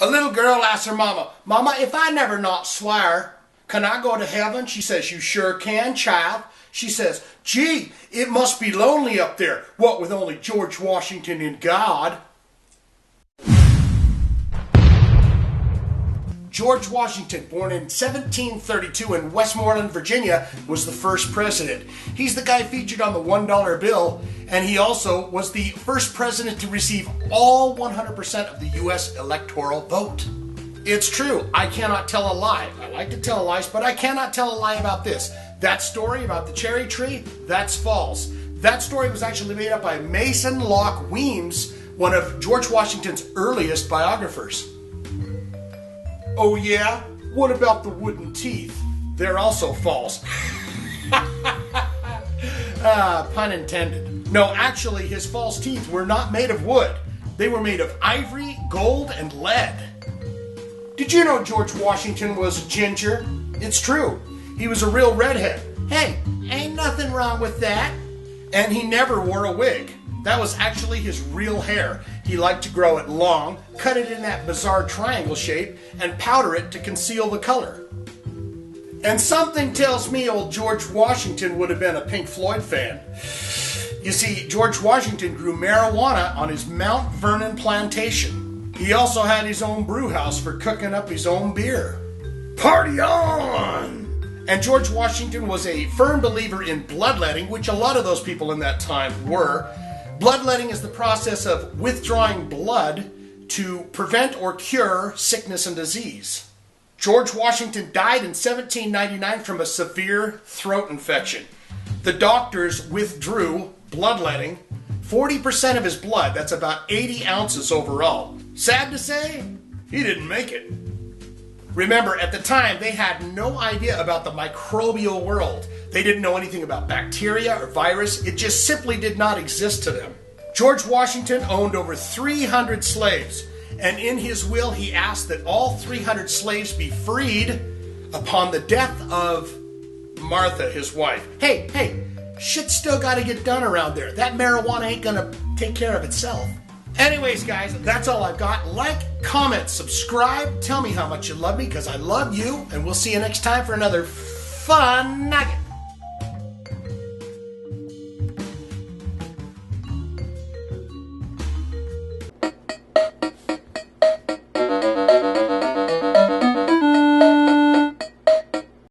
A little girl asks her mama, "Mama, if I never not swear, can I go to heaven?" She says, "You sure can, child." She says, "Gee, it must be lonely up there. What with only George Washington and God?" George Washington, born in 1732 in Westmoreland, Virginia, was the first president. He's the guy featured on the $1 bill, and he also was the first president to receive all 100% of the U.S. electoral vote. It's true, I cannot tell a lie. I like to tell lies, but I cannot tell a lie about this. That story about the cherry tree, that's false. That story was actually made up by Mason Locke Weems, one of George Washington's earliest biographers. Oh yeah? What about the wooden teeth? They're also false. Pun intended. No, actually his false teeth were not made of wood. They were made of ivory, gold, and lead. Did you know George Washington was ginger? It's true. He was a real redhead. Hey, ain't nothing wrong with that. And he never wore a wig. That was actually his real hair. He liked to grow it long, cut it in that bizarre triangle shape, and powder it to conceal the color. And something tells me old George Washington would have been a Pink Floyd fan. You see, George Washington grew marijuana on his Mount Vernon plantation. He also had his own brew house for cooking up his own beer. Party on! And George Washington was a firm believer in bloodletting, which a lot of those people in that time were. Bloodletting is the process of withdrawing blood to prevent or cure sickness and disease. George Washington died in 1799 from a severe throat infection. The doctors withdrew bloodletting, 40% of his blood, that's about 80 ounces overall. Sad to say, he didn't make it. Remember, at the time, they had no idea about the microbial world. They didn't know anything about bacteria or virus. It just simply did not exist to them. George Washington owned over 300 slaves, and in his will, he asked that all 300 slaves be freed upon the death of Martha, his wife. Hey, shit's still got to get done around there. That marijuana ain't gonna take care of itself. Anyways, guys, that's all I've got. Like, comment, subscribe. Tell me how much you love me, because I love you. And we'll see you next time for another fun nugget.